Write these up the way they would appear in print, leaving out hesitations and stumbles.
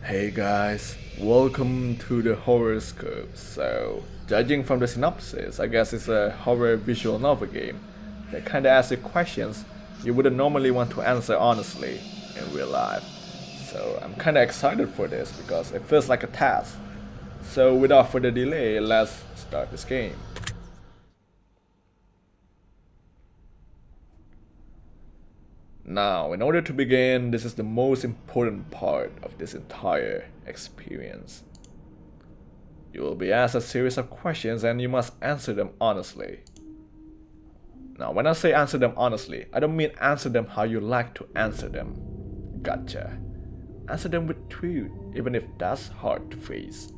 Hey guys, welcome to the Horrorscope. So, judging from the synopsis, I guess it's a horror visual novel game that kinda asks you questions you wouldn't normally want to answer honestly in real life. So, I'm kinda excited for this because it feels like a task. So, without further delay, let's start this game. Now, in order to begin, this is the most important part of this entire experience. You will be asked a series of questions and you must answer them honestly. Now, when I say answer them honestly, I don't mean answer them how you like to answer them. Gotcha. Answer them with truth, even if that's hard to face.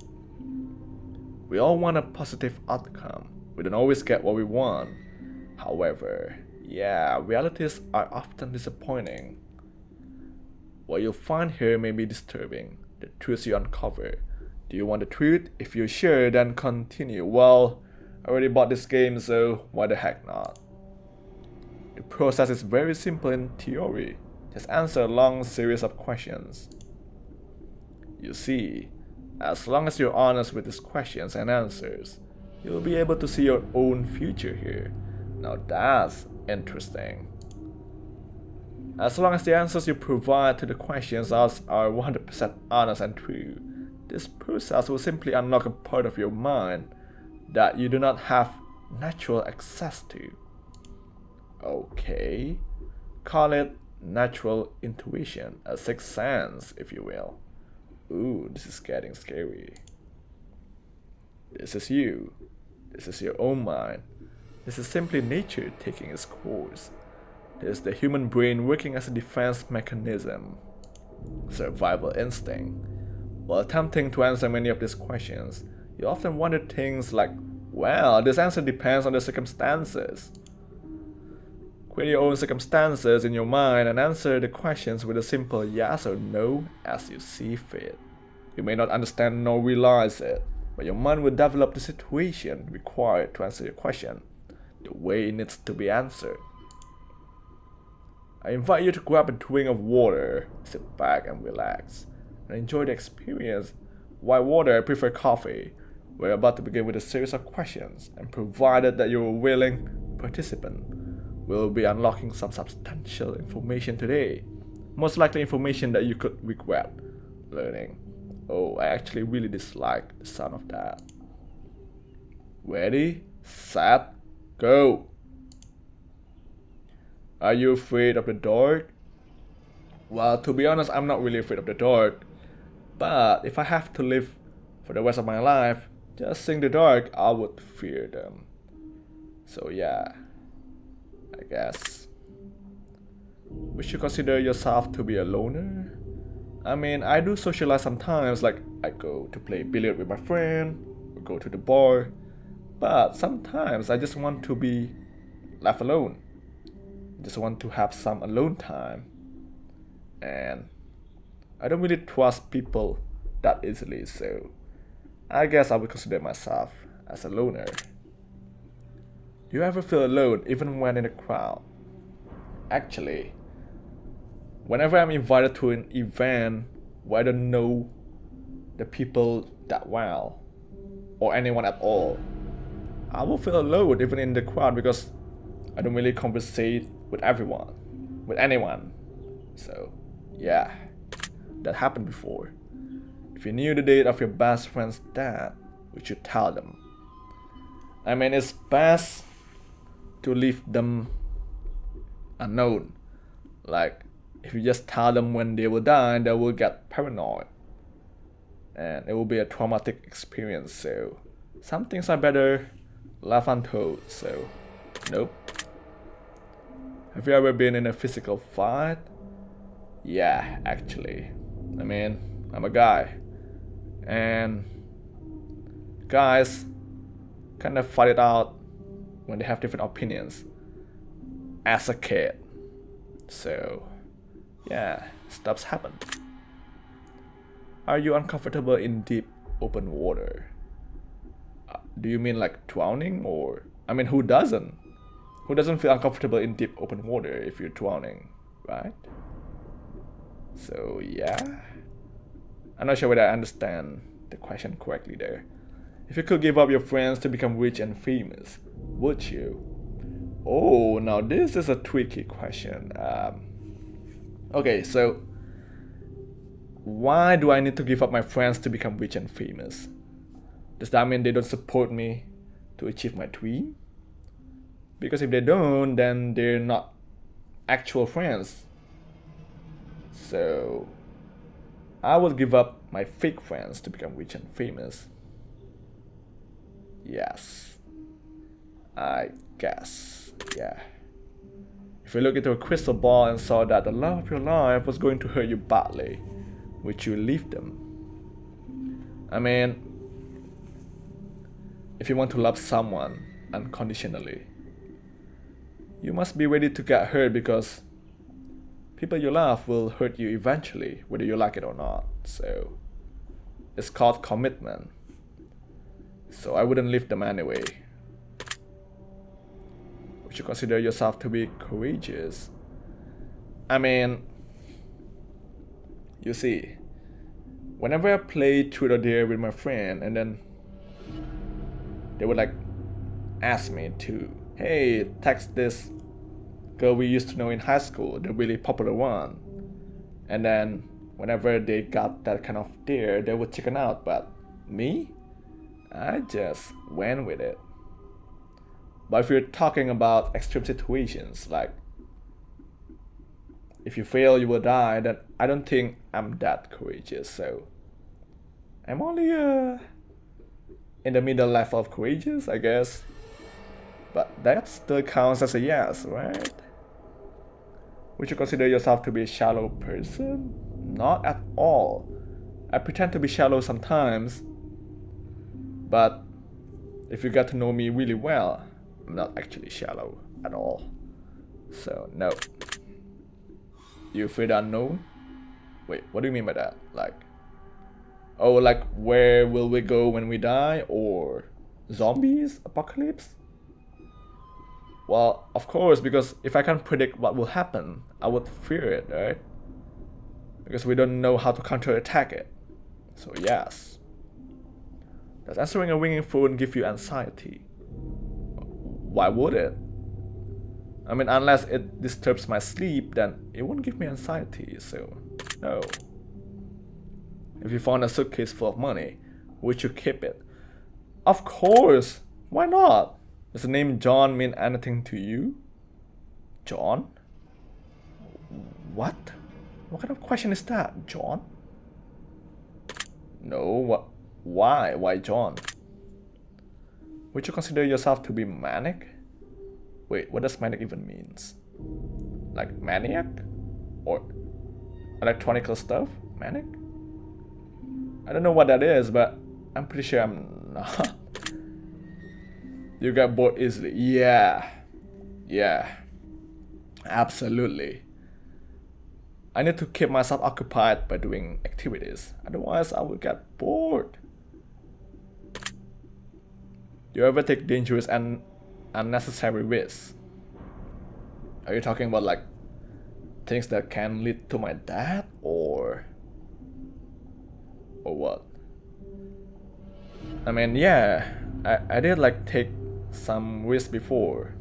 We all want a positive outcome. We don't always get what we want. However, realities are often disappointing. What you'll find here may be disturbing. The truths you uncover. Do you want the truth? If you're sure, then continue. Well, I already bought this game, so why the heck not? The process is very simple in theory. Just answer a long series of questions. You see, as long as you're honest with these questions and answers, you'll be able to see your own future here. Now that's interesting. As long as the answers you provide to the questions are 100% honest and true, this process will simply unlock a part of your mind that you do not have natural access to. Okay, call it natural intuition, a sixth sense, if you will. Ooh, this is getting scary. This is you. This is your own mind. This is simply nature taking its course. This is the human brain working as a defense mechanism. Survival instinct. While attempting to answer many of these questions, you often wonder things like, well, this answer depends on the circumstances. Create your own circumstances in your mind and answer the questions with a simple yes or no as you see fit. You may not understand nor realize it, but your mind will develop the situation required to answer your question the way it needs to be answered. I invite you to grab a drink of water, sit back and relax, and enjoy the experience. Why water? I prefer coffee. We're about to begin with a series of questions, and provided that you're a willing participant, we'll be unlocking some substantial information today. Most likely information that you could regret learning. Oh, I actually really dislike the sound of that. Ready, set, go. Are you afraid of the dark? Well, to be honest, I'm not really afraid of the dark. But if I have to live for the rest of my life, just seeing the dark, I would fear them. So yeah, I guess. Would you consider yourself to be a loner? I mean, I do socialize sometimes, like I go to play billiard with my friend, or go to the bar. But sometimes I just want to be left alone. Just want to have some alone time. And I don't really trust people that easily, so I guess I would consider myself as a loner. Do you ever feel alone even when in a crowd? Actually, whenever I'm invited to an event where I don't know the people that well, or anyone at all, I will feel alone even in the crowd because I don't really conversate with anyone. So, yeah, that happened before. If you knew the date of your best friend's death, would you tell them? I mean, it's best to leave them unknown. Like, if you just tell them when they will die, they will get paranoid. And it will be a traumatic experience, so some things are better left untold, so nope. Have you ever been in a physical fight? Yeah, actually. I mean, I'm a guy. And guys kind of fight it out when they have different opinions as a kid. So, yeah, stuff's happen. Are you uncomfortable in deep open water? Do you mean like drowning or? I mean, who doesn't? Who doesn't feel uncomfortable in deep open water if you're drowning, right? So yeah. I'm not sure whether I understand the question correctly there. If you could give up your friends to become rich and famous, would you? Oh, now this is a tricky question. Okay, so why do I need to give up my friends to become rich and famous? Does that mean they don't support me to achieve my dream? Because if they don't, then they're not actual friends. So I would give up my fake friends to become rich and famous. Yes, I guess, yeah. If you look into a crystal ball and saw that the love of your life was going to hurt you badly, would you leave them? I mean, if you want to love someone unconditionally, you must be ready to get hurt, because people you love will hurt you eventually, whether you like it or not. So it's called commitment. So I wouldn't leave them anyway. Would you consider yourself to be courageous? I mean, you see, whenever I play Truth or Dare with my friend, and then they would like ask me to, hey, text this girl we used to know in high school, the really popular one. And then whenever they got that kind of dare, they would chicken out. But me, I just went with it. But if you're talking about extreme situations, like if you fail you will die, then I don't think I'm that courageous. So I'm only in the middle level of courageous, I guess. But that still counts as a yes, right? Would you consider yourself to be a shallow person? Not at all. I pretend to be shallow sometimes, but if you get to know me really well, I'm not actually shallow at all. So no. You afraid the unknown? Wait, what do you mean by that? Like, oh, like where will we go when we die? Or zombies? Apocalypse? Well, of course, because if I can't predict what will happen, I would fear it, right? Because we don't know how to counterattack it. So yes. Does answering a ringing phone give you anxiety? Why would it? I mean, unless it disturbs my sleep, then it won't give me anxiety, so no. If you found a suitcase full of money, would you keep it? Of course! Why not? Does the name John mean anything to you? John? What? What kind of question is that, John? No, what? Why? Why John? Would you consider yourself to be manic? Wait, what does manic even means? Like maniac? Or electronical stuff? Manic? I don't know what that is, but I'm pretty sure I'm not. You get bored easily. Yeah. Yeah. Absolutely. I need to keep myself occupied by doing activities. Otherwise, I will get bored. Do you ever take dangerous and unnecessary risks? Are you talking about like things that can lead to my death, or what? I mean, yeah, I did like take some risk before,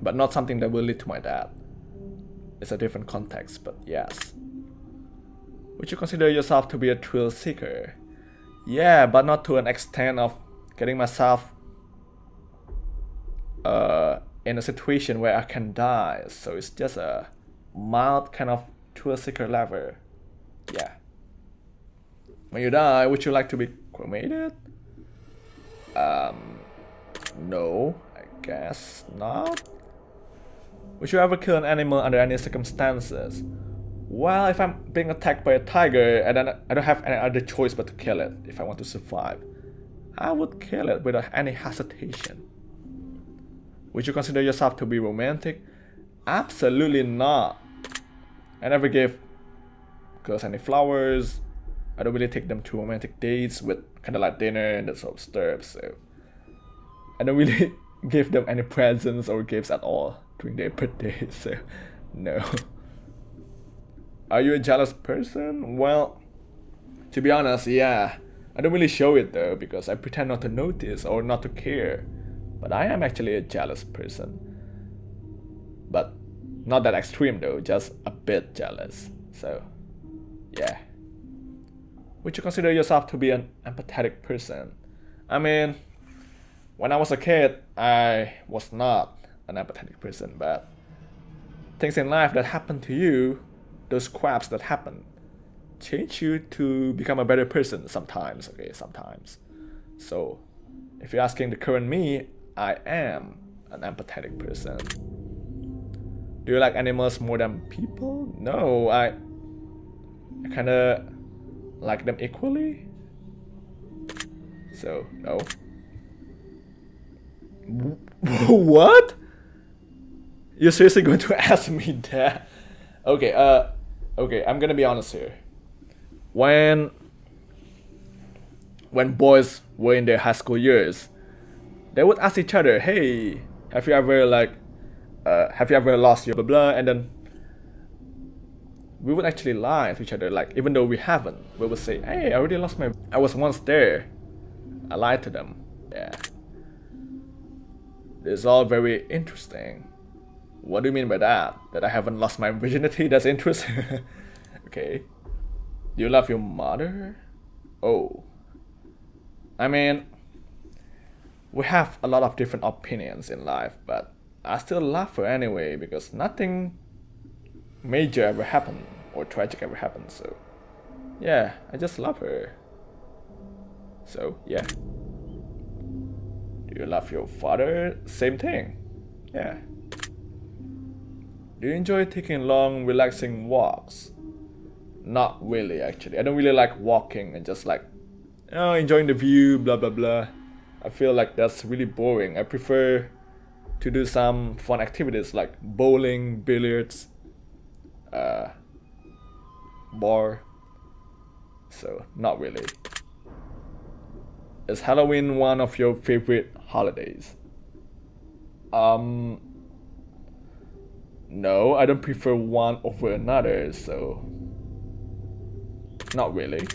but not something that will lead to my death. It's a different context, but yes. Would you consider yourself to be a thrill seeker? Yeah, but not to an extent of getting myself in a situation where I can die. So it's just a mild kind of thrill seeker level. Yeah. When you die, would you like to be cremated? No, I guess not. Would you ever kill an animal under any circumstances? Well, if I'm being attacked by a tiger and then I don't have any other choice but to kill it if I want to survive, I would kill it without any hesitation. Would you consider yourself to be romantic? Absolutely not. I never gave girls any flowers. I don't really take them to romantic dates with candlelight dinner and that sort of stuff, so I don't really give them any presents or gifts at all during their birthday, so no. Are you a jealous person? Well, to be honest, yeah. I don't really show it though because I pretend not to notice or not to care. But I am actually a jealous person. But not that extreme though, just a bit jealous. So, yeah. Would you consider yourself to be an empathetic person? I mean, when I was a kid, I was not an empathetic person, but things in life that happen to you, those crabs that happen, change you to become a better person sometimes, okay, sometimes. So, if you're asking the current me, I am an empathetic person. Do you like animals more than people? No, I kinda like them equally. So, no. What? You're seriously going to ask me that? Okay, okay, I'm gonna be honest here. When boys were in their high school years, they would ask each other, "Hey, have you ever lost your blah blah?" And then we would actually lie to each other, like even though we haven't, we would say, "Hey, I already lost my. I was once there." I lied to them. Yeah. This is all very interesting. What do you mean by that? That I haven't lost my virginity? That's interesting. Okay. Do you love your mother? Oh. I mean, we have a lot of different opinions in life, but I still love her anyway because nothing major ever happened or tragic ever happened. So, yeah, I just love her. So, yeah. Do you love your father? Same thing. Yeah. Do you enjoy taking long, relaxing walks? Not really, actually. I don't really like walking and just like, enjoying the view, blah blah blah. I feel like that's really boring. I prefer to do some fun activities like bowling, billiards, bar. So, not really. Is Halloween one of your favorite holidays? No, I don't prefer one over another, so not really.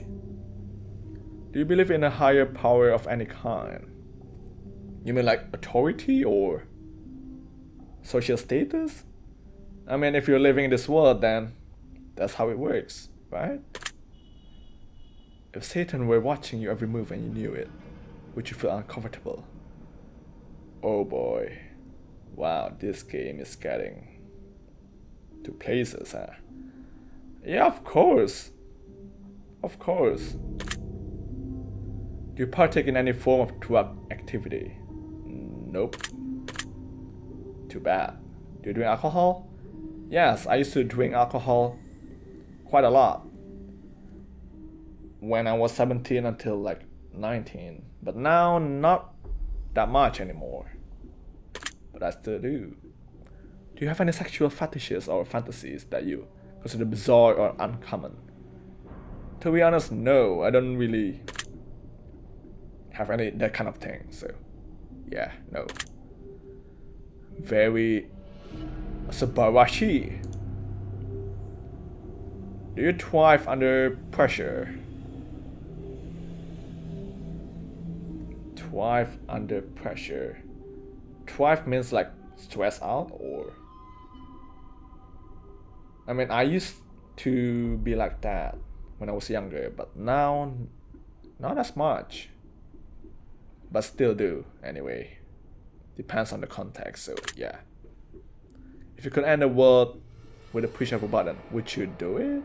Do you believe in a higher power of any kind? You mean like authority or social status? I mean, if you're living in this world, then that's how it works, right? If Satan were watching your every move and you knew it, would you feel uncomfortable? Oh boy. Wow, this game is getting to places, huh? Yeah, of course. Of course. Do you partake in any form of drug activity? Nope. Too bad. Do you drink alcohol? Yes, I used to drink alcohol quite a lot when I was 17 until like 19, but now not that much anymore. But I still do. Do you have any sexual fetishes or fantasies that you consider bizarre or uncommon? To be honest, no, I don't really have any that kind of thing, so yeah, no. Very Subarashi. Do you thrive under pressure? Thrive under pressure. Thrive means like stress out or... I mean, I used to be like that when I was younger, but now not as much. But still do, anyway. Depends on the context, so yeah. If you could end the world with a push of a button, would you do it?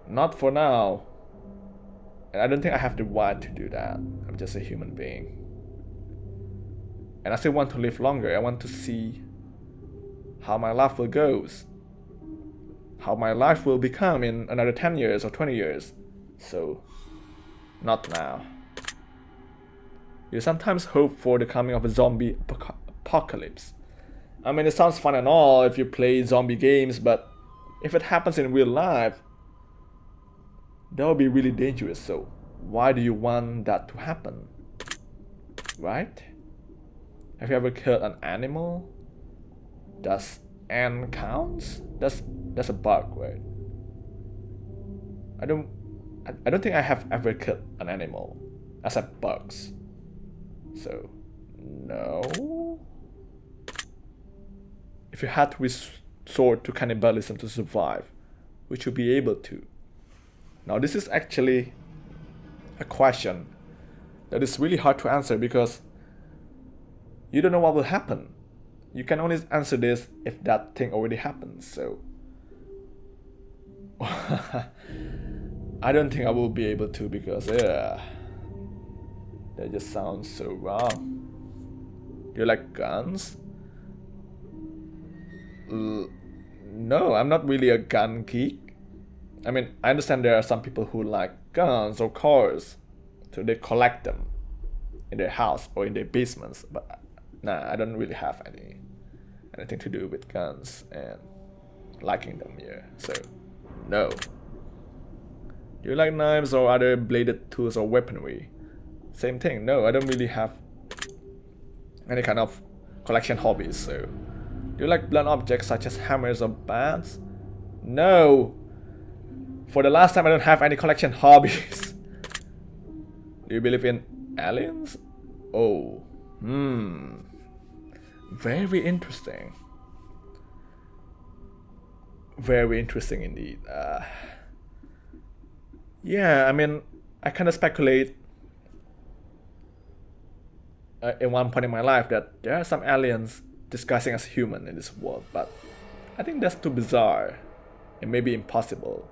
Not for now. And I don't think I have the right to do that. I'm just a human being. And I still want to live longer. I want to see how my life will go. How my life will become in another 10 years or 20 years. So, not now. You sometimes hope for the coming of a zombie apocalypse. I mean, it sounds fun and all if you play zombie games, but if it happens in real life, that would be really dangerous. So, why do you want that to happen? Right? Have you ever killed an animal? Does ant counts? That's a bug, right? I don't think I have ever killed an animal, except bugs. So, no. If you had to resort to cannibalism to survive, would you be able to? Now, this is actually a question that is really hard to answer because you don't know what will happen. You can only answer this if that thing already happens, so I don't think I will be able to because that just sounds so wrong. Do you like guns? No, I'm not really a gun geek. I mean, I understand there are some people who like guns or cars, so they collect them in their house or in their basements, but nah, I don't really have anything to do with guns and liking them, yeah, so no. Do you like knives or other bladed tools or weaponry? Same thing, no, I don't really have any kind of collection hobbies, so. Do you like blunt objects such as hammers or bats? No! For the last time, I don't have any collection hobbies. Do you believe in aliens? Oh, very interesting. Very interesting indeed. Yeah, I mean, I kind of speculate in one point in my life that there are some aliens disguising as human in this world, but I think that's too bizarre and maybe impossible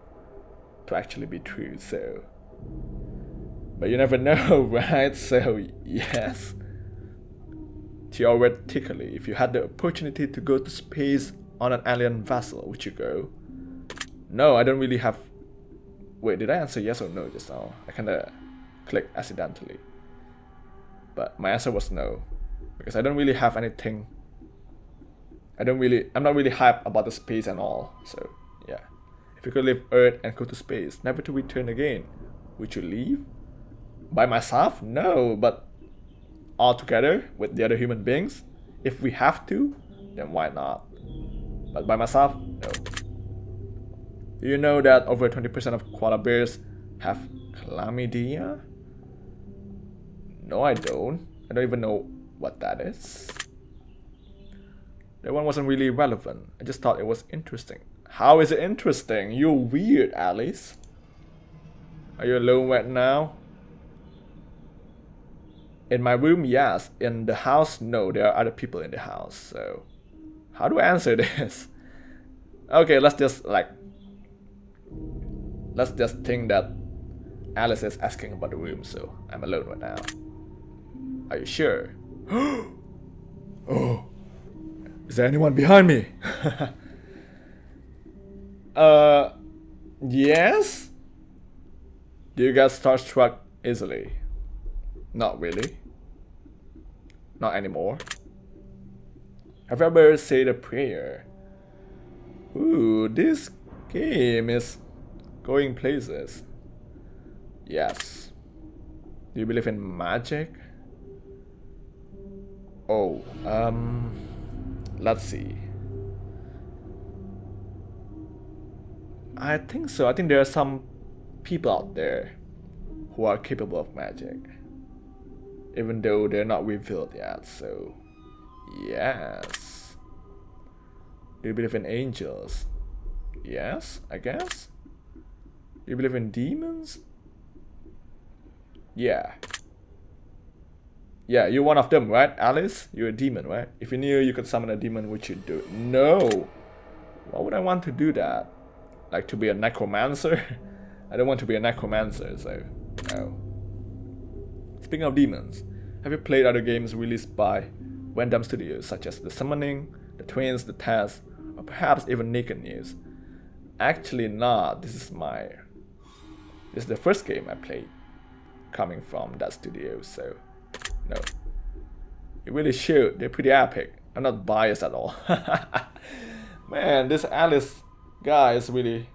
to actually be true, so. But you never know, right? So, yes. Theoretically, if you had the opportunity to go to space on an alien vessel, would you go? No, I don't really have. Wait, did I answer yes or no just now? I kinda clicked accidentally. But my answer was no. Because I don't really have anything. I'm not really hyped about the space and all. So, yeah. If you could leave Earth and go to space, never to return again, would you leave? By myself? No, but all together with the other human beings? If we have to, then why not? But by myself? No. Do you know that over 20% of koala bears have chlamydia? No, I don't. I don't even know what that is. That one wasn't really relevant. I just thought it was interesting. How is it interesting? You're weird, Alice. Are you alone right now? In my room, yes. In the house, no. There are other people in the house, so. How do I answer this? Okay, let's just think that Alice is asking about the room, so I'm alone right now. Are you sure? Oh. Is there anyone behind me? Yes? Do you get starstruck easily? Not really. Not anymore. Have you ever said a prayer? Ooh, this game is going places. Yes. Do you believe in magic? Oh, let's see. I think so. I think there are some people out there who are capable of magic, even though they're not revealed yet, so yes. Do you believe in angels? Yes, I guess. Do you believe in demons? Yeah. Yeah, you're one of them, right, Alice? You're a demon, right? If you knew you could summon a demon, would you do it? No! Why would I want to do that? Like to be a necromancer? I don't want to be a necromancer, so no. Speaking of demons, have you played other games released by Random Studios, such as The Summoning, The Twins, The Test, or perhaps even Naked News? Actually not. This is the first game I played coming from that studio, so no. You really should. They're pretty epic. I'm not biased at all. Man, this Alice guy is really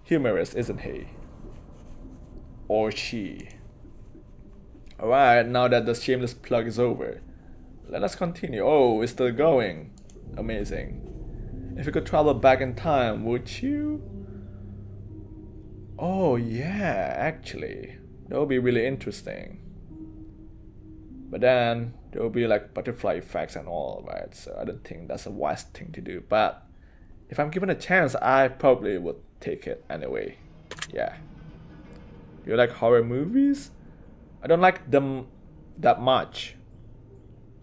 humorous, isn't he? Or she. Alright, now that the shameless plug is over, let us continue. Oh, it's still going. Amazing. If you could travel back in time, would you? Oh yeah, actually, that would be really interesting. But then there will be like butterfly effects and all, right? So I don't think that's a wise thing to do. But if I'm given a chance, I probably would take it anyway. Yeah. Do you like horror movies? I don't like them that much,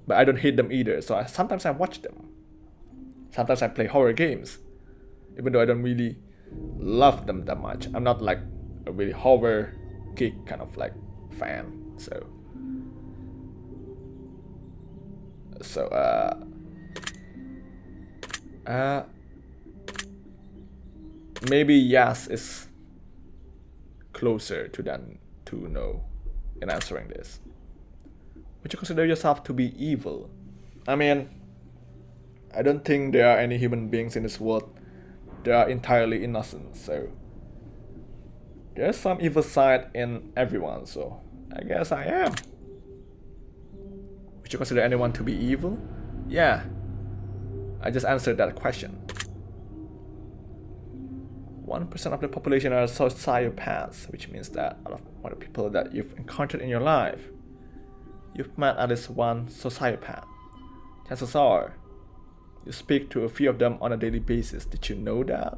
but I don't hate them either. So sometimes I watch them. Sometimes I play horror games, even though I don't really love them that much. I'm not like a really horror geek kind of like fan. So maybe yes is closer to than to no in answering this. Would you consider yourself to be evil? I mean, I don't think there are any human beings in this world that are entirely innocent, so there's some evil side in everyone, so I guess I am. Would you consider anyone to be evil? Yeah, I just answered that question. 1% of the population are sociopaths, which means that out of all the people that you've encountered in your life, you've met at least one sociopath. Chances are, you speak to a few of them on a daily basis. Did you know that?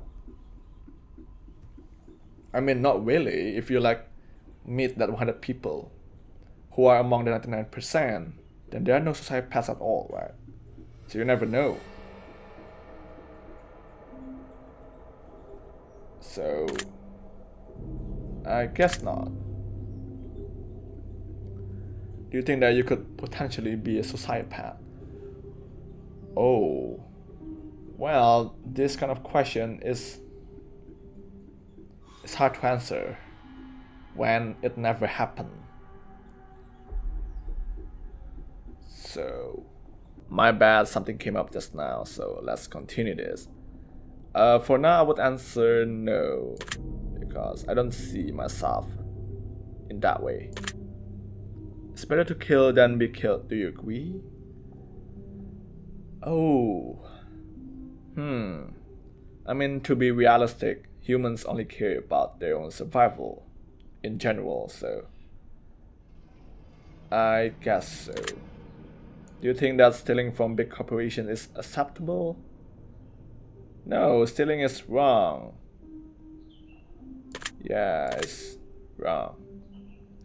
I mean, not really. If you like meet that 100 people who are among the 99%, then there are no sociopaths at all, right? So you never know. So I guess not. Do you think that you could potentially be a sociopath? Oh, well, this kind of question is hard to answer when it never happened. So, my bad, something came up just now, so let's continue this. For now, I would answer no, because I don't see myself in that way. It's better to kill than be killed, do you agree? Oh, I mean, to be realistic, humans only care about their own survival in general, so I guess so. Do you think that stealing from big corporations is acceptable? No, stealing is wrong. Yeah, it's wrong.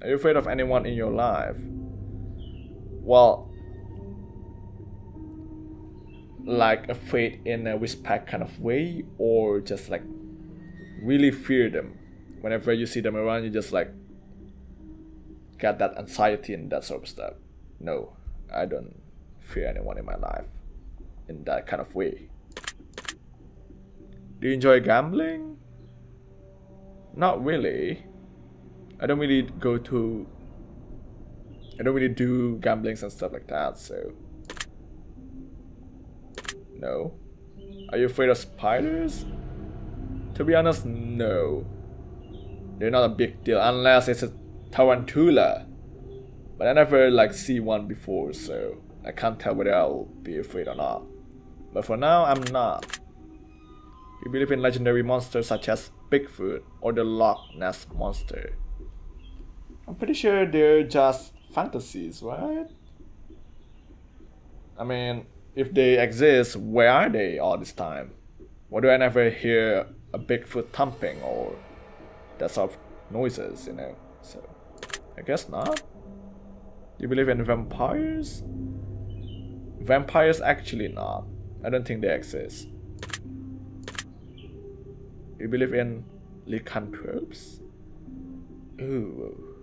Are you afraid of anyone in your life? Well, like afraid in a respect kind of way, or just like really fear them? Whenever you see them around, you just like get that anxiety and that sort of stuff. No, I don't fear anyone in my life in that kind of way. Do you enjoy gambling? Not really. I don't really do gamblings and stuff like that, so no. Are you afraid of spiders? To be honest, no. They're not a big deal unless it's a tarantula. But I never like see one before, so I can't tell whether I'll be afraid or not. But for now, I'm not. You believe in legendary monsters such as Bigfoot or the Loch Ness Monster? I'm pretty sure they're just fantasies, right? I mean, if they exist, where are they all this time? Why do I never hear a Bigfoot thumping or that sort of noises, you know? So, I guess not. Do you believe in vampires? Vampires actually not. I don't think they exist. You believe in lycanthropes? Ooh,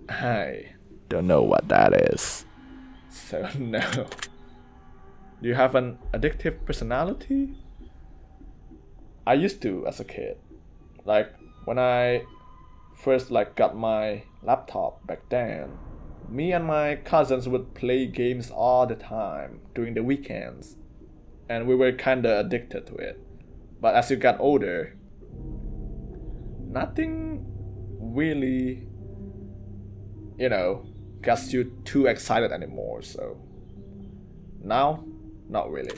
I don't know what that is. So no. Do you have an addictive personality? I used to as a kid. Like when I first like got my laptop back then, me and my cousins would play games all the time during the weekends, and we were kinda addicted to it. But as you got older, nothing really, gets you too excited anymore, so now, not really.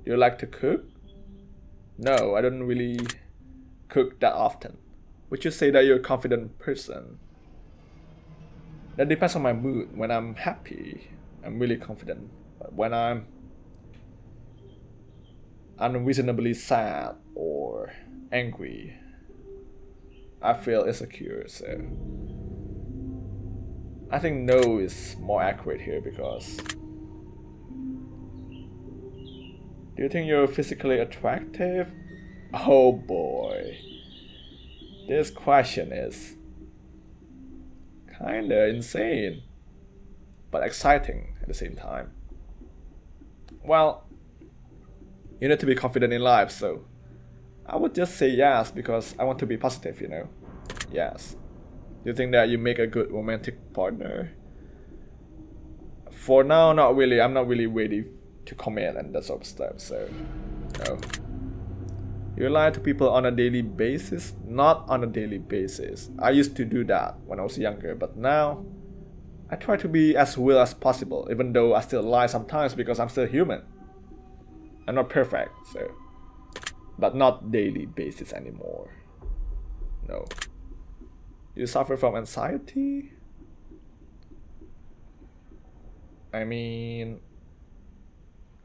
Do Do you like to cook? No, I don't really cook that often. Would you say that you're a confident person? That depends on my mood. When I'm happy, I'm really confident. But when I'm unreasonably sad or angry, I feel insecure. So I think no is more accurate here because do you think you're physically attractive? Oh boy. This question is kinda insane, but exciting at the same time. Well, you need to be confident in life, so I would just say yes because I want to be positive, you know? Yes. Do you think that you make a good romantic partner? For now, not really. I'm not really ready to commit and that sort of stuff, so no. You lie to people on a daily basis? Not on a daily basis. I used to do that when I was younger, but now I try to be as real as possible, even though I still lie sometimes because I'm still human. I'm not perfect, so. But not daily basis anymore. No. You suffer from anxiety? I mean,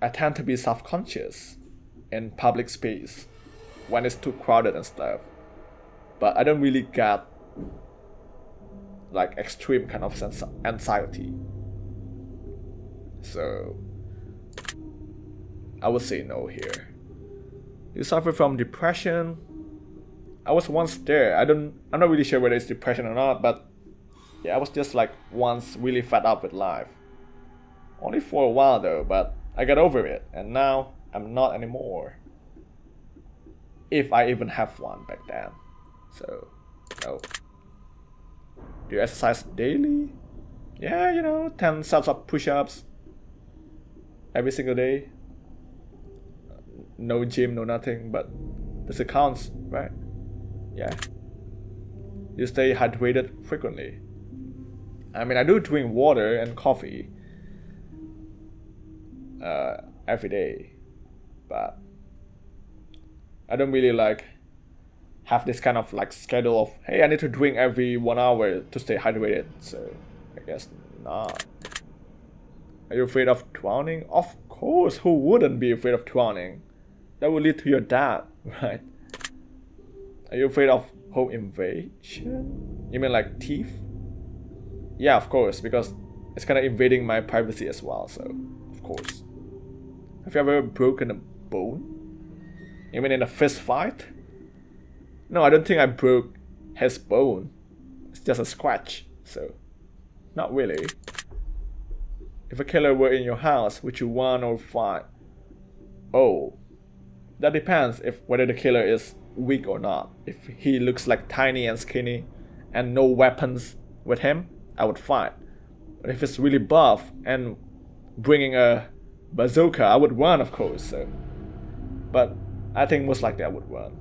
I tend to be self-conscious in public space when it's too crowded and stuff. But I don't really get like extreme kind of anxiety. So I would say no here. You suffer from depression? I was once there. I'm not really sure whether it's depression or not, but yeah, I was just like once really fed up with life. Only for a while though, but I got over it, and now I'm not anymore. If I even have one back then. So, no. Do you exercise daily? Yeah, you know, 10 sets of push-ups every single day. No gym, no nothing, but this counts, right? Yeah. You stay hydrated frequently. I mean, I do drink water and coffee every day, but I don't really like have this kind of like schedule of, hey, I need to drink every 1 hour to stay hydrated. So I guess not. Are you afraid of drowning? Of course, who wouldn't be afraid of drowning? That would lead to your death, right? Are you afraid of home invasion? You mean like thief? Yeah, of course, because it's kind of invading my privacy as well, so of course. Have you ever broken a bone? You mean in a fist fight? No, I don't think I broke his bone. It's just a scratch, so not really. If a killer were in your house, would you run or fight? Oh, that depends if whether the killer is weak or not. If he looks like tiny and skinny and no weapons with him, I would fight. But if it's really buff and bringing a bazooka, I would run, of course. So. But I think most likely I would run.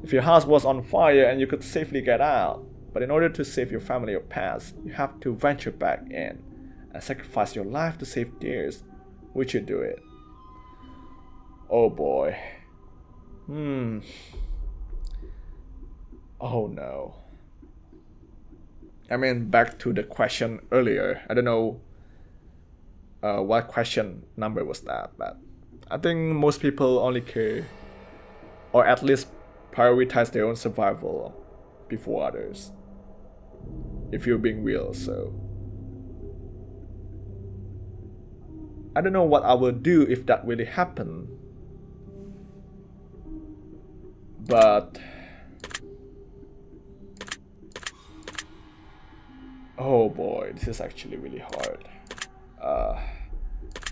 If your house was on fire and you could safely get out, but in order to save your family or pets, you have to venture back in and sacrifice your life to save theirs, would you do it? Oh boy. Oh no. I mean, back to the question earlier. I don't know what question number was that, but I think most people only care, or at least prioritize their own survival before others. If you're being real, so. I don't know what I would do if that really happened. But oh boy, this is actually really hard.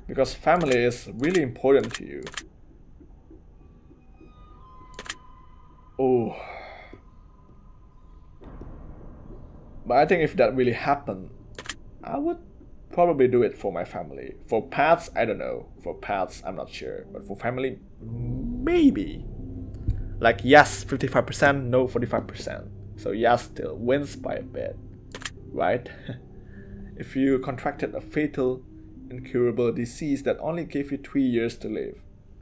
Because family is really important to you. Oh. But I think if that really happened, I would probably do it for my family. For pets, I don't know. For pets, I'm not sure. But for family, maybe. Like yes, 55%, no 45%. So yes still wins by a bit, right? If you contracted a fatal, incurable disease that only gave you 3 years to live,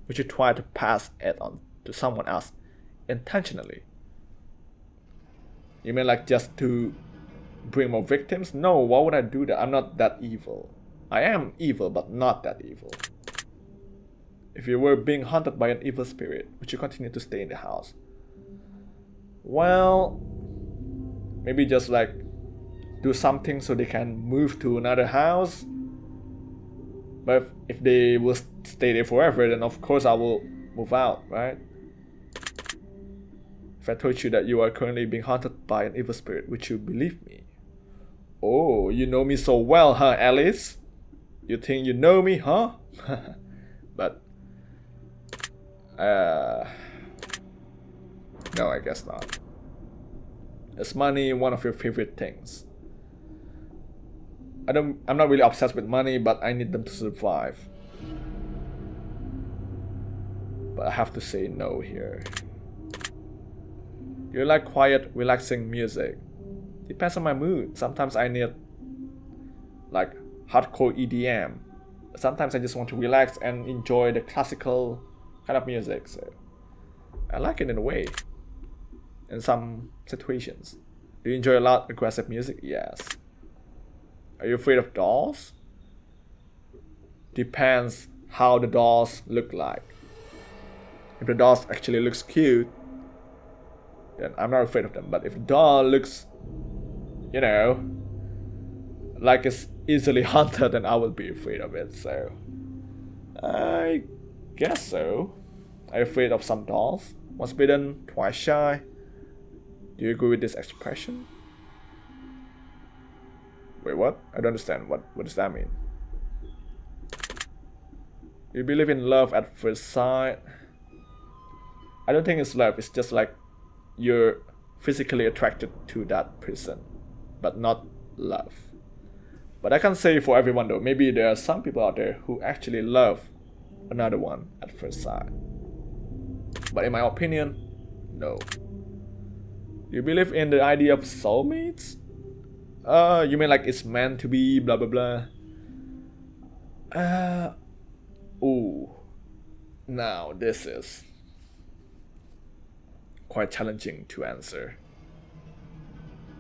Would you try to pass it on to someone else intentionally? You mean like just to bring more victims? No, why would I do that? I'm not that evil. I am evil, but not that evil. If you were being haunted by an evil spirit, would you continue to stay in the house? Well, maybe just like do something so they can move to another house. But if they will stay there forever, then of course I will move out, right? If I told you that you are currently being haunted by an evil spirit, would you believe me? Oh, you know me so well, huh, Alice? You think you know me, huh? But no, I guess not. Is money one of your favorite things? I'm not really obsessed with money, but I need them to survive. But I have to say no here. You like quiet, relaxing music? Depends on my mood. Sometimes I need like hardcore EDM. Sometimes I just want to relax and enjoy the classical kind of music. So I like it in a way. In some situations. Do you enjoy a lot of aggressive music? Yes. Are you afraid of dolls? Depends how the dolls look like. If the dolls actually looks cute, then I'm not afraid of them. But if the doll looks, you know, like it's easily haunted, then I will be afraid of it. So I guess so. Are you afraid of some dolls? Once bitten, twice shy. Do you agree with this expression? Wait, what? I don't understand. What does that mean? Do you believe in love at first sight? I don't think it's love. It's just like you're physically attracted to that person, but not love. But I can't say for everyone though. Maybe there are some people out there who actually love another one at first sight. But in my opinion, no. Do you believe in the idea of soulmates? You mean like it's meant to be blah blah blah? Ooh. Now this is quite challenging to answer.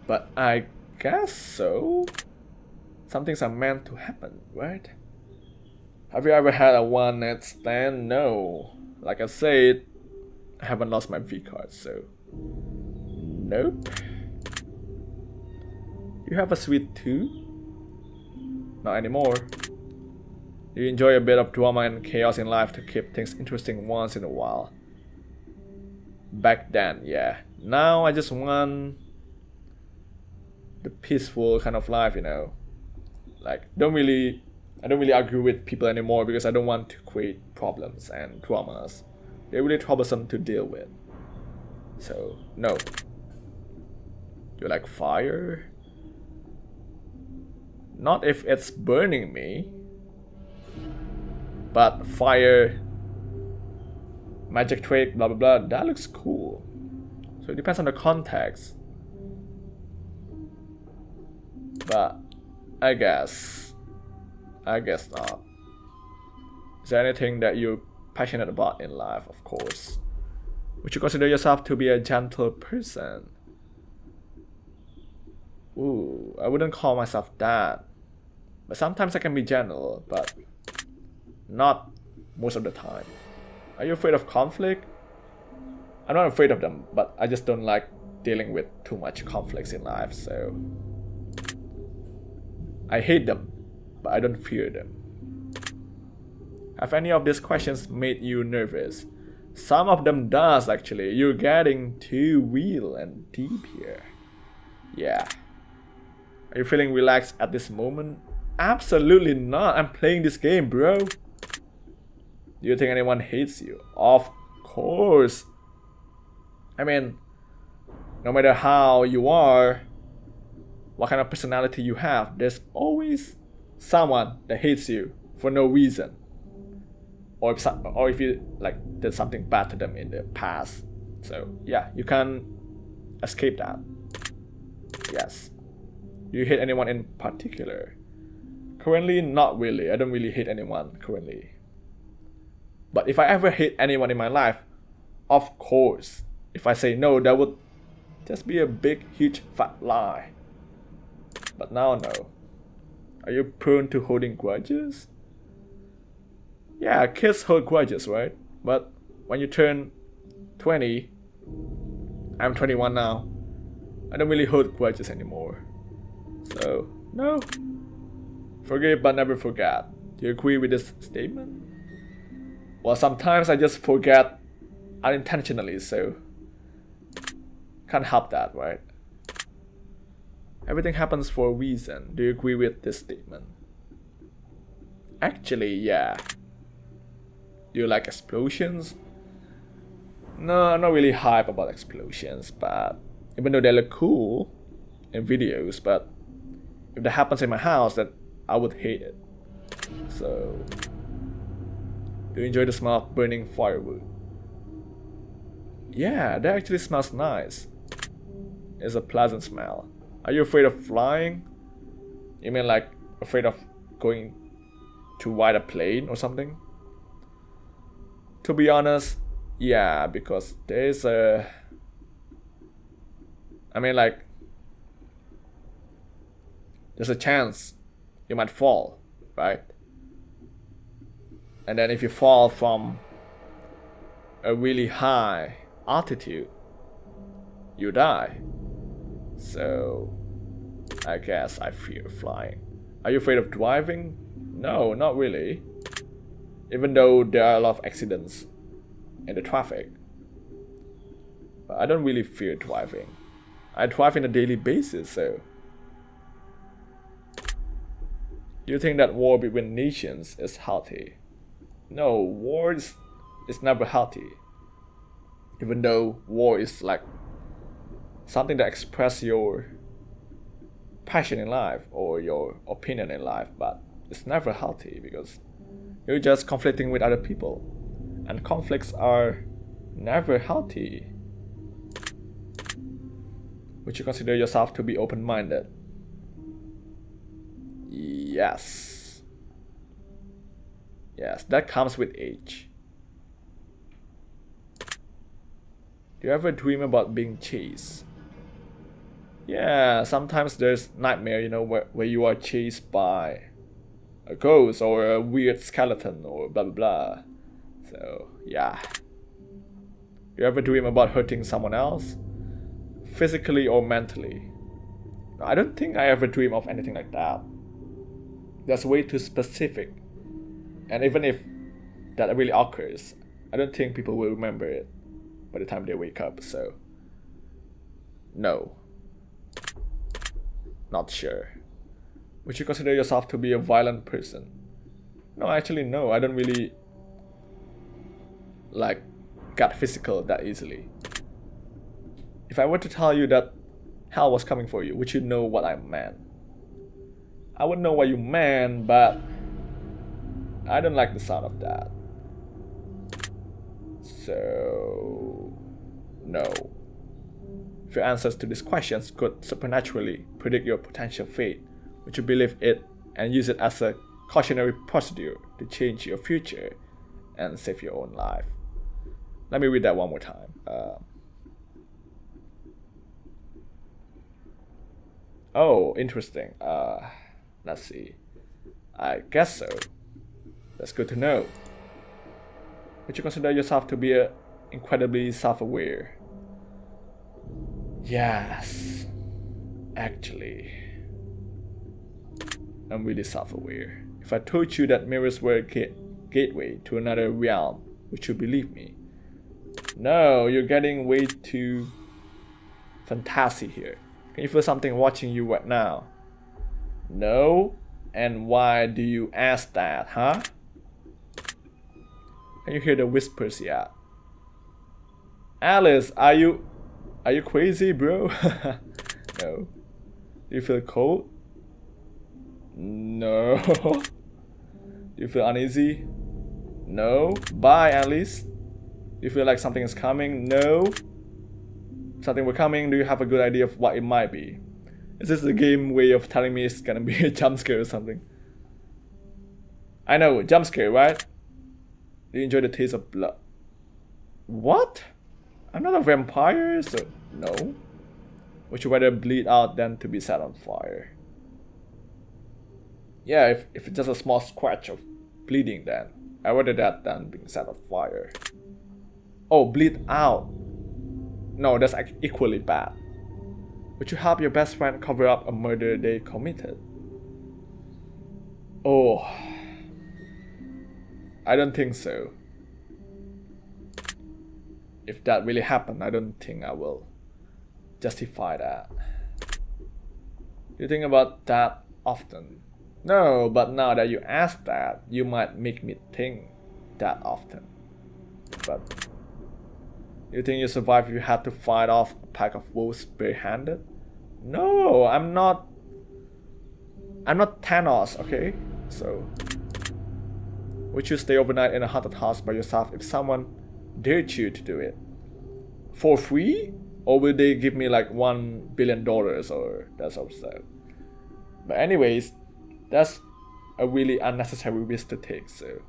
But I guess so. Some things are meant to happen, right? Have you ever had a one night stand? No. Like I said, I haven't lost my V card, so nope. You have a sweet tooth? Not anymore. You enjoy a bit of drama and chaos in life to keep things interesting once in a while. Back then, yeah. Now I just want the peaceful kind of life, you know. Like, I don't really argue with people anymore because I don't want to create problems and dramas. They're really troublesome to deal with. So, no. You like fire? Not if it's burning me. But fire, magic trick, blah blah blah, that looks cool. So it depends on the context. But I guess not. Is there anything that you're passionate about in life? Of course. Would you consider yourself to be a gentle person? Ooh, I wouldn't call myself that. But sometimes I can be gentle, but not most of the time. Are you afraid of conflict? I'm not afraid of them, but I just don't like dealing with too much conflicts in life, so I hate them, but I don't fear them. Have any of these questions made you nervous? Some of them does actually. You're getting too real and deep here. Yeah. Are you feeling relaxed at this moment? Absolutely not. I'm playing this game, bro. Do you think anyone hates you? Of course. I mean, no matter how you are, what kind of personality you have, there's always someone that hates you for no reason. Or if you like did something bad to them in the past. So yeah, you can't escape that. Yes. Do you hate anyone in particular? Currently, not really. I don't really hate anyone currently. But if I ever hate anyone in my life, of course, if I say no, that would just be a big, huge, fat lie. But now, no. Are you prone to holding grudges? Yeah, kids hold grudges, right? But when you turn 20, I'm 21 now, I don't really hold grudges anymore. So, no. Forgive but never forget. Do you agree with this statement? Well, sometimes I just forget unintentionally, so can't help that, right? Everything happens for a reason. Do you agree with this statement? Actually, yeah. Do you like explosions? No, I'm not really hype about explosions, but even though they look cool in videos, but if that happens in my house, then I would hate it. So, do you enjoy the smell of burning firewood? Yeah, that actually smells nice. It's a pleasant smell. Are you afraid of flying? You mean like afraid of going to ride a plane or something? To be honest, yeah, because there's a... I mean like... there's a chance you might fall, right? And then if you fall from a really high altitude, you die. So, I guess I fear flying. Are you afraid of driving? No, not really. Even though there are a lot of accidents in the traffic. But I don't really fear driving. I drive on a daily basis, so... Do you think that war between nations is healthy? No, war is never healthy. Even though war is like something that expresses your passion in life or your opinion in life, but it's never healthy because you're just conflicting with other people, and conflicts are never healthy. Would you consider yourself to be open-minded? Yes. Yes, that comes with age. Do you ever dream about being chased? Yeah, sometimes there's nightmare, you know, where you are chased by a ghost or a weird skeleton or blah blah blah. So, yeah. Do you ever dream about hurting someone else? Physically or mentally? No, I don't think I ever dream of anything like that. That's way too specific. And even if that really occurs, I don't think people will remember it by the time they wake up, so... No. Not sure. Would you consider yourself to be a violent person? No, actually no, I don't really like get physical that easily. If I were to tell you that hell was coming for you, would you know what I meant? I would know what you meant, but I don't like the sound of that. So, no. If your answers to these questions could supernaturally predict your potential fate, would you believe it and use it as a cautionary procedure to change your future and save your own life? Let me read that one more time. Oh, interesting. Let's see. I guess so. That's good to know. Would you consider yourself to be incredibly self-aware? Yes. Actually, I'm really self-aware. If I told you that mirrors were a gateway to another realm, would you believe me? No, you're getting way too fantasy here. Can you feel something watching you right now? No? And why do you ask that, huh? Can you hear the whispers yet? Alice, are you crazy, bro? No. Do you feel cold? No. Do you feel uneasy? No. Bye, Alice. Do you feel like something is coming? No. Something will coming, do you have a good idea of what it might be? Is this a game way of telling me it's gonna be a jump scare or something? I know, jump scare, right? Do you enjoy the taste of blood? What? I'm not a vampire, so no. Would you rather bleed out than to be set on fire? Yeah, if it's just a small scratch of bleeding, then I'd rather that than being set on fire. Oh, bleed out. No, that's equally bad. Would you help your best friend cover up a murder they committed? Oh, I don't think so. If that really happened, I don't think I will justify that. You think about that often? No, but now that you ask that, you might make me think that often. But you think you survive if you had to fight off a pack of wolves barehanded? No, I'm not Thanos, okay? So, would you stay overnight in a haunted house by yourself if someone dared you to do it? For free? Or will they give me like $1 billion or that sort of stuff? But anyways, that's a really unnecessary risk to take, so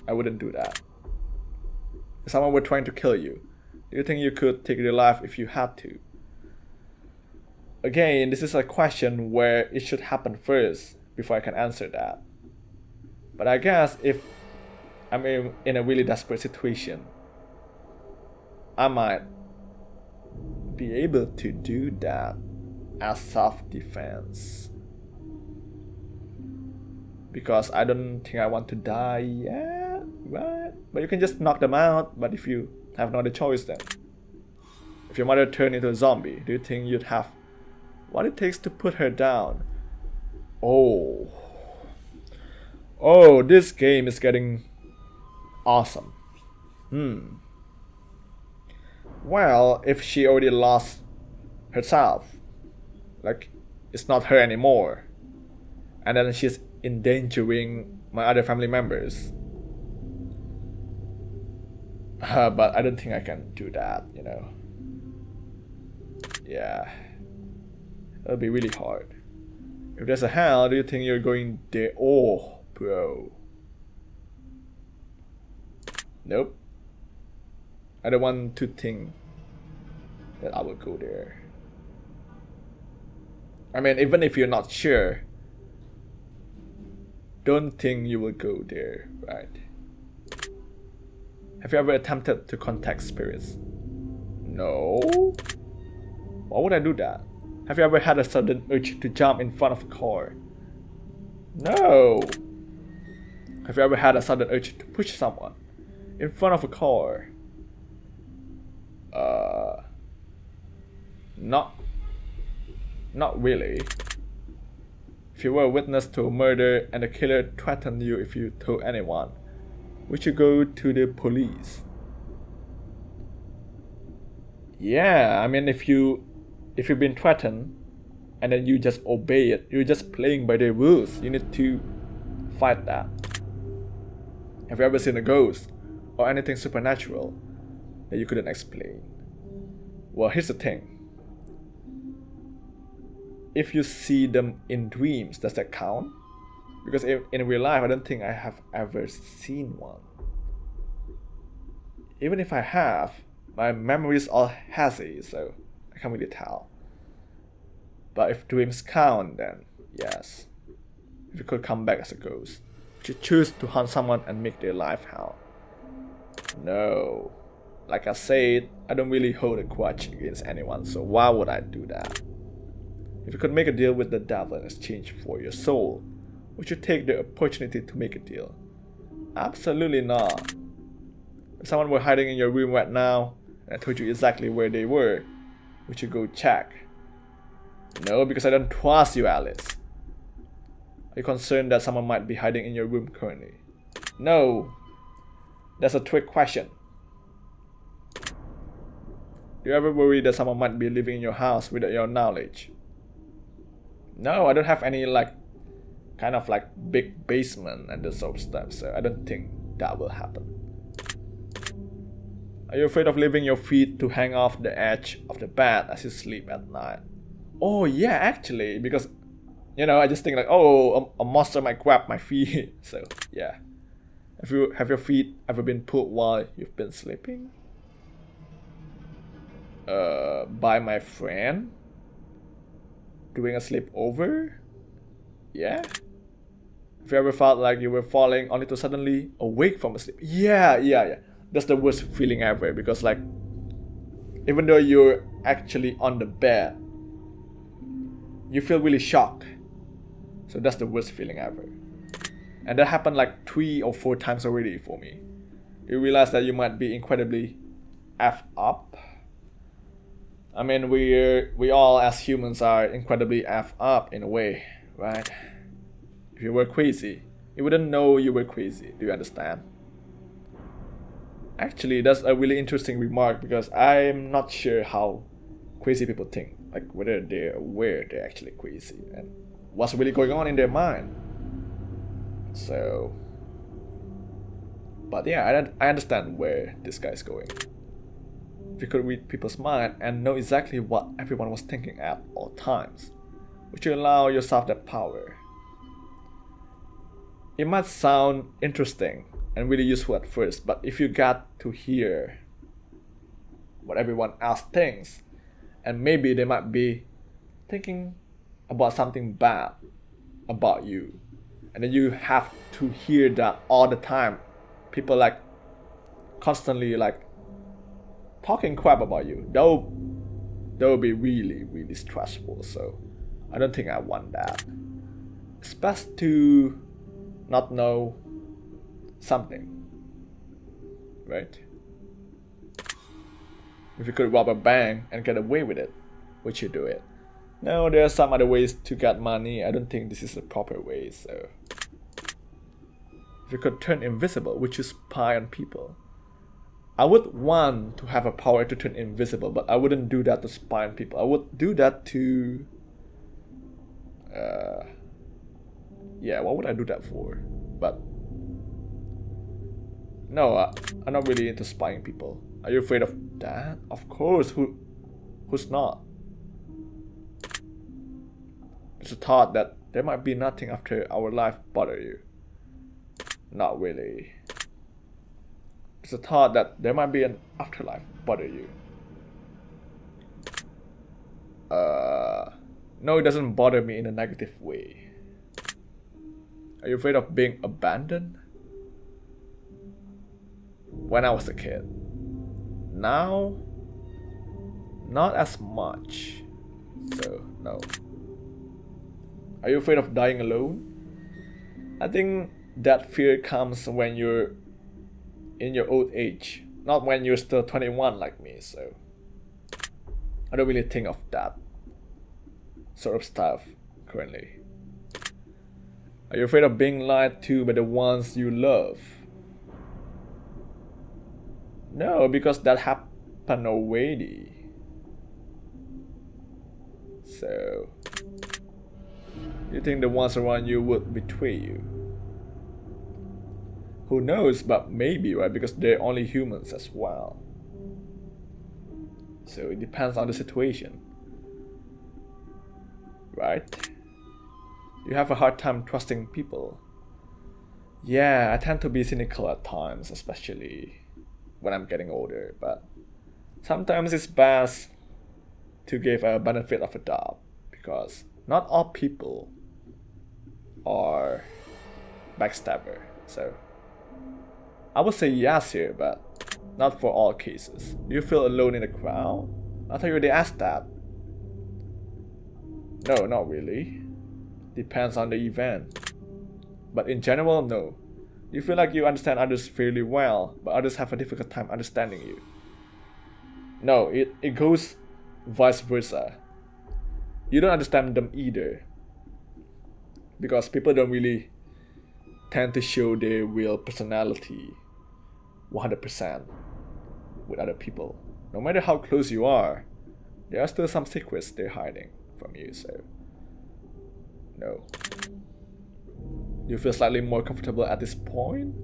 I wouldn't do that. If someone were trying to kill you, do you think you could take their life if you had to? Again, this is a question where it should happen first before I can answer that. But I guess if I'm in a really desperate situation, I might be able to do that as self-defense. Because I don't think I want to die yet, right? But you can just knock them out, but if you have no other choice then. If your mother turned into a zombie, do you think you'd have what it takes to put her down? Oh, this game is getting awesome. Well, if she already lost herself, like it's not her anymore, and then she's endangering my other family members. But I don't think I can do that, you know. Yeah, it'll be really hard. If there's a hell, do you think you're going there? Oh, bro. Nope. I don't want to think that I will go there. I mean, even if you're not sure, don't think you will go there, right? Have you ever attempted to contact spirits? No. Why would I do that? Have you ever had a sudden urge to jump in front of a car? No. Have you ever had a sudden urge to push someone in front of a car? Not really. If you were a witness to a murder and the killer threatened you if you told anyone, would you go to the police? Yeah, I mean if you've been threatened and then you just obey it, you're just playing by their rules. You need to fight that. Have you ever seen a ghost or anything supernatural that you couldn't explain? Well, here's the thing. If you see them in dreams, does that count? Because in real life, I don't think I have ever seen one. Even if I have, my memory is all hazy, so I can't really tell. But if dreams count, then yes. If you could come back as a ghost, would you choose to hunt someone and make their life hell? No. Like I said, I don't really hold a grudge against anyone, so why would I do that? If you could make a deal with the devil in exchange for your soul, would you take the opportunity to make a deal? Absolutely not. If someone were hiding in your room right now, and I told you exactly where they were, would you go check? No, because I don't trust you, Alice. Are you concerned that someone might be hiding in your room currently? No. That's a trick question. Do you ever worry that someone might be living in your house without your knowledge? No, I don't have any kind of big basement and this sort of stuff, so I don't think that will happen. Are you afraid of leaving your feet to hang off the edge of the bed as you sleep at night? Oh yeah, actually, because I just think a monster might grab my feet. So yeah, Have your feet ever been pulled while you've been sleeping? By my friend? Doing a sleepover? Yeah? Have you ever felt like you were falling only to suddenly awake from a sleep? Yeah. That's the worst feeling ever, because like, even though you're actually on the bed, you feel really shocked. So that's the worst feeling ever. And that happened like 3 or 4 times already for me. You realize that you might be incredibly effed up. I mean, we all as humans are incredibly effed up in a way, right? If you were crazy, you wouldn't know you were crazy. Do you understand? Actually, that's a really interesting remark, because I'm not sure how crazy people think. Like whether they're aware they're actually crazy and what's really going on in their mind. So, but yeah, I understand where this guy's going. If you could read people's mind and know exactly what everyone was thinking at all times, would you allow yourself that power? It might sound interesting and really useful at first, but if you got to hear what everyone else thinks, and maybe they might be thinking about something bad about you, and then you have to hear that all the time, people like constantly like talking crap about you, that will be really stressful. So I don't think I want that. It's best to not know something, right? If you could rob a bank and get away with it, would you do it? No, there are some other ways to get money. I don't think this is the proper way. So if you could turn invisible, would you spy on people? I would want to have a power to turn invisible, but I wouldn't do that to spy on people. I would do that to yeah, what would I do that for? But no, I'm not really into spying people. Are you afraid of that? Of course, who's not? It's a thought that there might be nothing after our life bother you. Not really. It's a thought that there might be an afterlife bother you. No, it doesn't bother me in a negative way. Are you afraid of being abandoned? When I was a kid. Now, not as much. So, no. Are you afraid of dying alone? I think that fear comes when you're in your old age, not when you're still 21 like me, so I don't really think of that sort of stuff currently. Are you afraid of being lied to by the ones you love? No, because that happened already. So, you think the ones around you would betray you? Who knows, but maybe, right? Because they're only humans as well. So it depends on the situation. Right? You have a hard time trusting people. Yeah, I tend to be cynical at times, especially when I'm getting older, but sometimes it's best to give a benefit of a doubt, because not all people are backstabber. So I would say yes here, but not for all cases. Do you feel alone in the crowd? I thought you already asked that. No, not really. Depends on the event. But in general, no. You feel like you understand others fairly well, but others have a difficult time understanding you. No, it goes vice versa. You don't understand them either. Because people don't really tend to show their real personality 100% with other people. No matter how close you are, there are still some secrets they're hiding from you, so no. You feel slightly more comfortable at this point?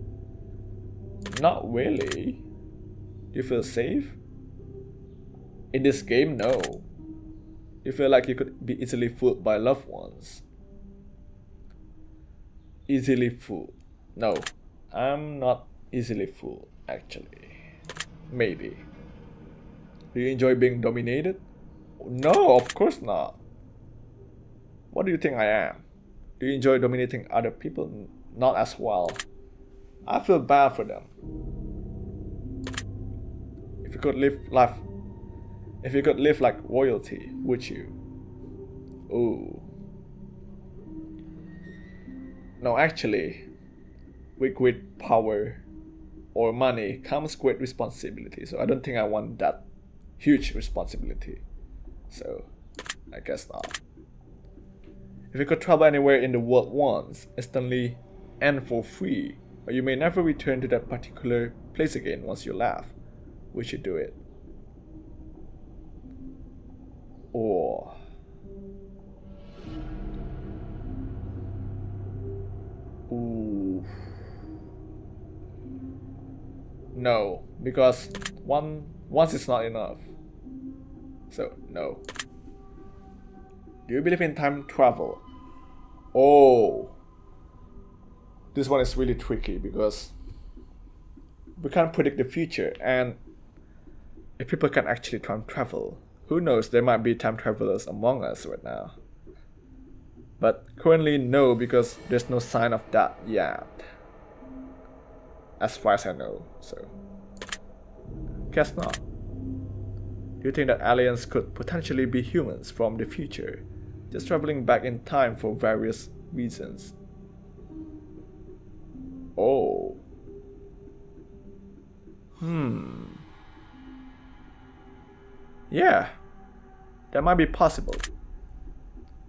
Not really. Do you feel safe? In this game, no. You feel like you could be easily fooled by loved ones. Easily fooled. No, I'm not easily fooled, actually. Maybe. Do you enjoy being dominated? No, of course not. What do you think I am? Do you enjoy dominating other people? Not as well. I feel bad for them. If you could live life, if you could live like royalty, would you? Ooh. No, actually, with great power or money comes great responsibility. So I don't think I want that huge responsibility. So I guess not. If you could travel anywhere in the world once, instantly and for free, or you may never return to that particular place again once you left, we should do it. Or ooh. No, because once is not enough. So no. Do you believe in time travel? Oh. This one is really tricky because we can't predict the future, and if people can actually time travel, who knows, there might be time travelers among us right now. But currently no, because there's no sign of that yet. As far as I know, so guess not. Do you think that aliens could potentially be humans from the future, just traveling back in time for various reasons? Oh. Yeah, that might be possible.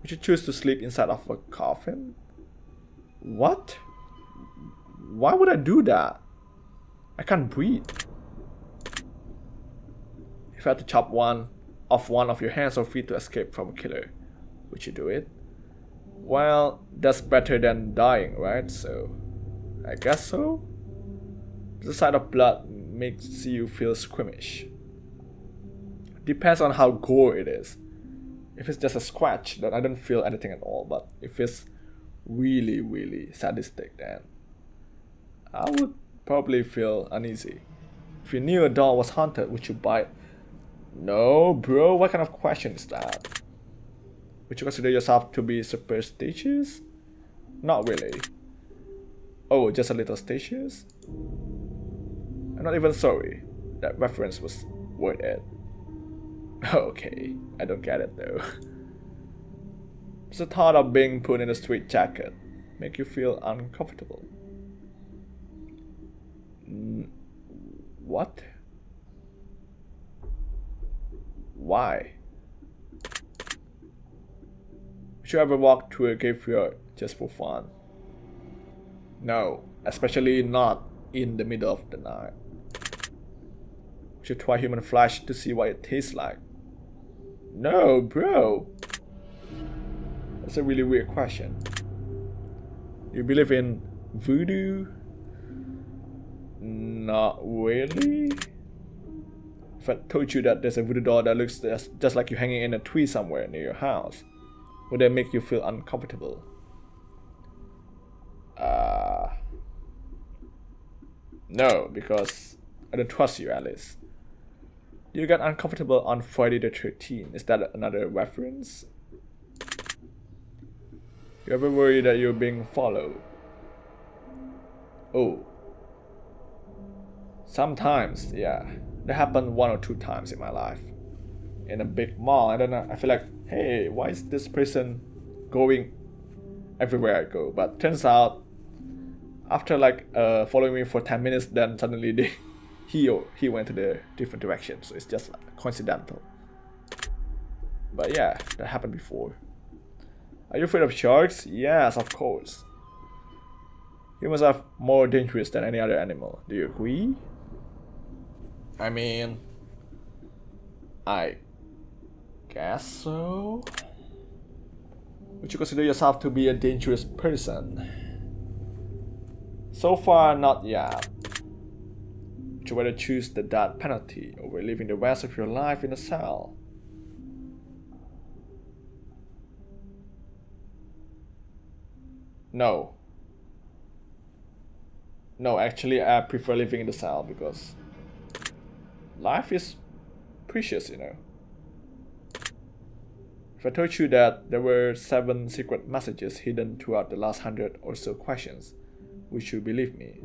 Would you choose to sleep inside of a coffin? What? Why would I do that? I can't breathe. If you had to chop one of your hands or feet to escape from a killer, would you do it? Well, that's better than dying, right? So, I guess so. The sight of blood makes you feel squeamish. Depends on how gore it is. If it's just a scratch, then I don't feel anything at all. But if it's really, really sadistic, then I would probably feel uneasy. If you knew a doll was haunted, would you buy it? No, bro, what kind of question is that? Would you consider yourself to be superstitious? Not really. Oh, just a little stitious? I'm not even sorry. That reference was worth it. Okay, I don't get it though. Does the thought of being put in a straitjacket make you feel uncomfortable? What? Why? Would you ever walk through a graveyard just for fun? No, especially not in the middle of the night. Would you try human flesh to see what it tastes like? No, bro. That's a really weird question. You believe in voodoo? Not really. If I told you that there's a voodoo doll that looks just like you hanging in a tree somewhere near your house, would that make you feel uncomfortable? No, because I don't trust you, Alice. You got uncomfortable on Friday the 13th. Is that another reference? You ever worry that you're being followed? Oh. Sometimes, yeah. That happened 1 or 2 times in my life. In a big mall, I don't know. I feel like, hey, why is this person going everywhere I go? But turns out, after like following me for 10 minutes, then suddenly he went to the different direction. So it's just like coincidental. But yeah, that happened before. Are you afraid of sharks? Yes, of course. Humans are more dangerous than any other animal. Do you agree? I mean, I guess so. Would you consider yourself to be a dangerous person? So far, not yet. Would you rather choose the death penalty over living the rest of your life in a cell? No. No, actually, I prefer living in the cell because life is precious, you know. If I told you that there were 7 secret messages hidden throughout the last 100 or so questions, would you believe me?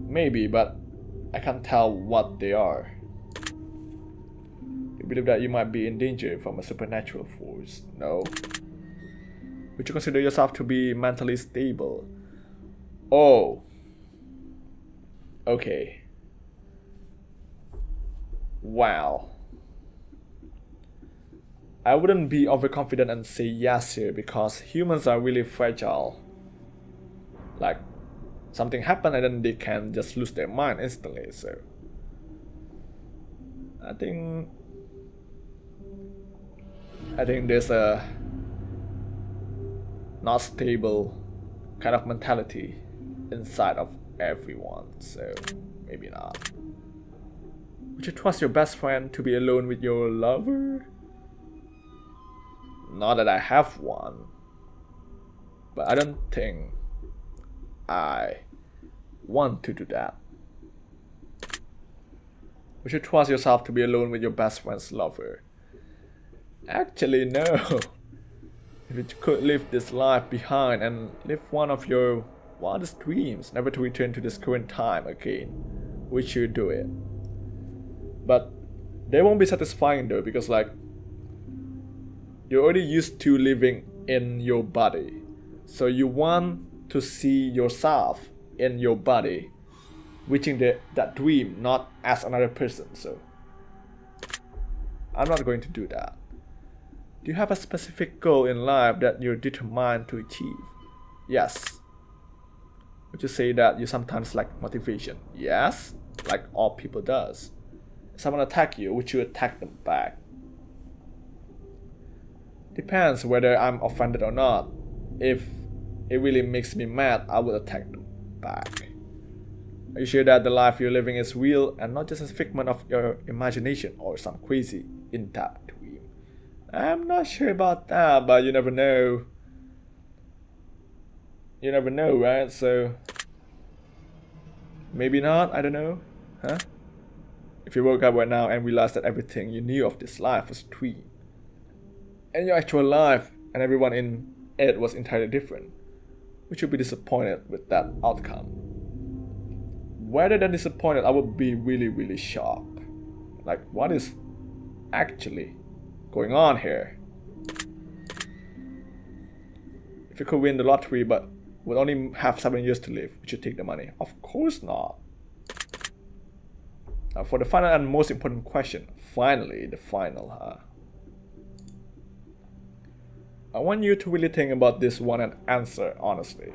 Maybe, but I can't tell what they are. You believe that you might be in danger from a supernatural force? No. Would you consider yourself to be mentally stable? Oh. Okay. Wow. I wouldn't be overconfident and say yes here because humans are really fragile. Like, something happened and then they can just lose their mind instantly, so I think there's a not stable kind of mentality inside of everyone, so maybe not. Would you trust your best friend to be alone with your lover? Not that I have one, but I don't think I want to do that. Would you trust yourself to be alone with your best friend's lover? Actually, no. If you could leave this life behind and live one of your wildest dreams, never to return to this current time again, would you do it? But they won't be satisfying though, because like, you're already used to living in your body. So you want to see yourself in your body, reaching that dream, not as another person. So I'm not going to do that. Do you have a specific goal in life that you're determined to achieve? Yes. Would you say that you sometimes lack motivation? Yes, like all people does. If someone attack you, would you attack them back? Depends whether I'm offended or not. If it really makes me mad, I will attack them back. Are you sure that the life you're living is real and not just a figment of your imagination or some crazy in-depth dream? I'm not sure about that, but you never know. You never know, right? So maybe not, I don't know. Huh? If you woke up right now and realized that everything you knew of this life was a dream, and your actual life and everyone in it was entirely different, would you be disappointed with that outcome? Rather than disappointed, I would be really shocked. Like, what is actually going on here? If you could win the lottery but would only have 7 years to live, would you take the money? Of course not. Now for the final and most important question, finally the final, I want you to really think about this one and answer honestly.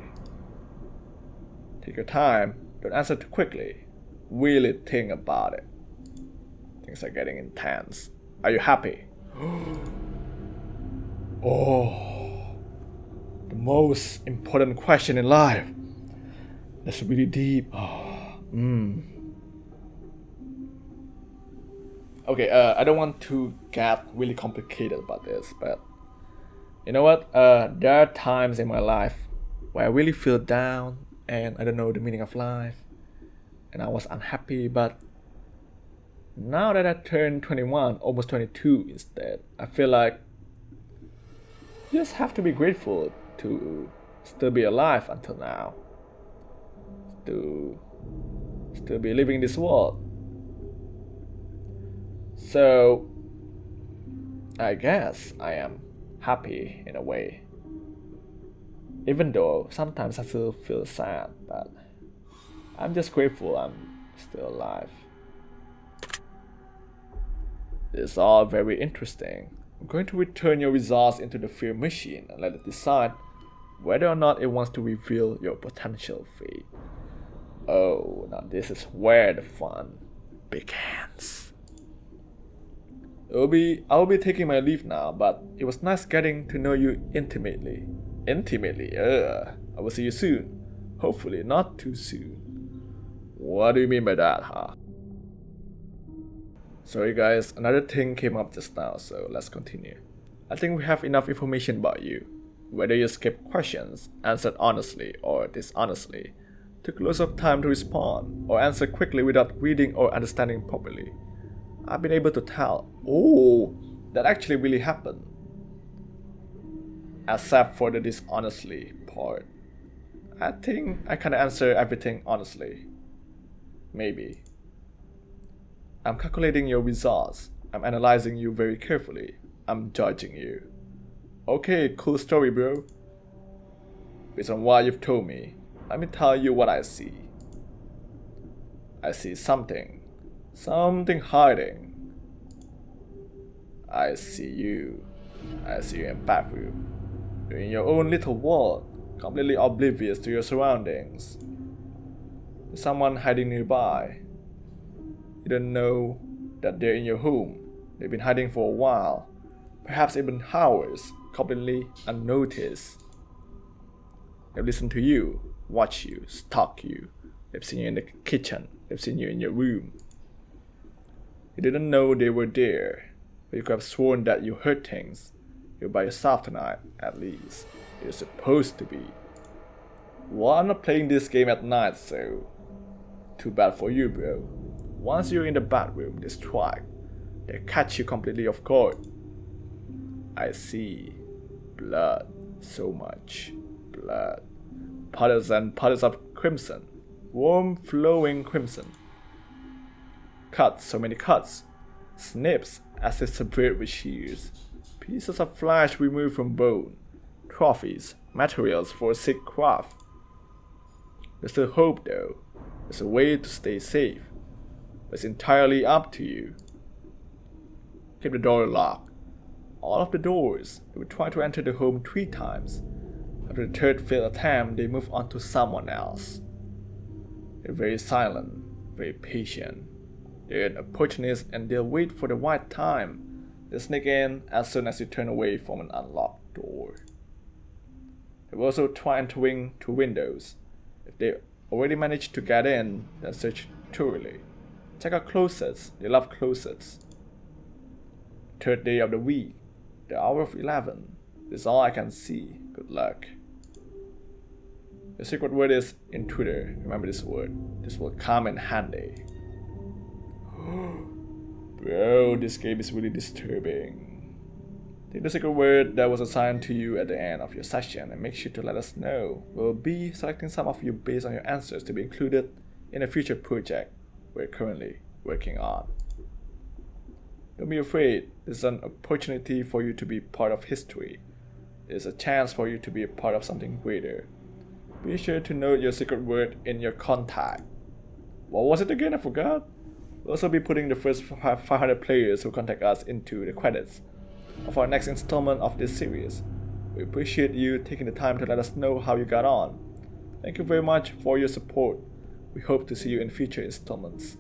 Take your time, don't answer too quickly. Really think about it. Things are getting intense. Are you happy? Oh, the most important question in life. That's really deep. Okay, I don't want to get really complicated about this, but you know what? There are times in my life where I really feel down and I don't know the meaning of life, and I was unhappy. But now that I turned 21, almost 22 instead, I feel like you just have to be grateful to still be alive until now, to still be living in this world. So I guess I am happy in a way, even though sometimes I still feel sad, but I'm just grateful I'm still alive. It's all very interesting. I'm going to return your results into the fear machine and let it decide whether or not it wants to reveal your potential fate. Oh, now this is where the fun begins. I'll be taking my leave now, but it was nice getting to know you intimately. I will see you soon. Hopefully not too soon. What do you mean by that, huh? Sorry guys, another thing came up just now, so let's continue. I think we have enough information about you. Whether you skip questions, answered honestly or dishonestly, took lots of time to respond or answer quickly without reading or understanding properly. I've been able to tell, oh, that actually really happened. Except for the dishonestly part. I think I can answer everything honestly. Maybe. I'm calculating your results. I'm analyzing you very carefully. I'm judging you. Okay, cool story, bro. Based on what you've told me, let me tell you what I see. I see something. Something hiding. I see you. I see you in bathroom. You're in your own little world, completely oblivious to your surroundings. There's someone hiding nearby. You don't know that they're in your home. They've been hiding for a while, perhaps even hours, completely unnoticed. They've listened to you, watched you, stalked you. They've seen you in the kitchen. They've seen you in your room. You didn't know they were there, but you could have sworn that you heard things. You're by yourself tonight, at least. You're supposed to be. Well, I'm not playing this game at night, so too bad for you, bro. Once you're in the bathroom, they strike. They catch you completely off guard. I see. Blood. So much. Blood. Puddles and puddles of crimson. Warm, flowing crimson. Cuts, so many cuts. Snips as if severed with shears. Pieces of flesh removed from bone. Trophies, materials for a sick craft. There's still hope though. There's a way to stay safe. But it's entirely up to you. Keep the door locked. All of the doors. They would try to enter the home 3 times. After the 3rd failed attempt, they move on to someone else. They're very silent, very patient. They're an opportunist and they'll wait for the right time. They'll sneak in as soon as you turn away from an unlocked door. They will also try entering through windows. If they already managed to get in, then search thoroughly. Check out closets. They love closets. 3rd day of the week, the hour of 11. This is all I can see. Good luck. The secret word is intruder. Remember this word. This will come in handy. Bro, this game is really disturbing. Take the secret word that was assigned to you at the end of your session and make sure to let us know. We'll be selecting some of you based on your answers to be included in a future project we're currently working on. Don't be afraid. This is an opportunity for you to be part of history. It's a chance for you to be a part of something greater. Be sure to note your secret word in your contact. What was it again? I forgot. We'll also be putting the first 500 players who contact us into the credits of our next installment of this series. We appreciate you taking the time to let us know how you got on. Thank you very much for your support. We hope to see you in future installments.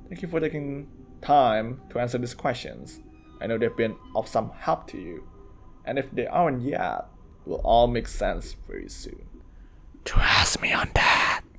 Thank you for taking time to answer these questions. I know they've been of some help to you. And if they aren't yet, it will all make sense very soon. Trust me on that.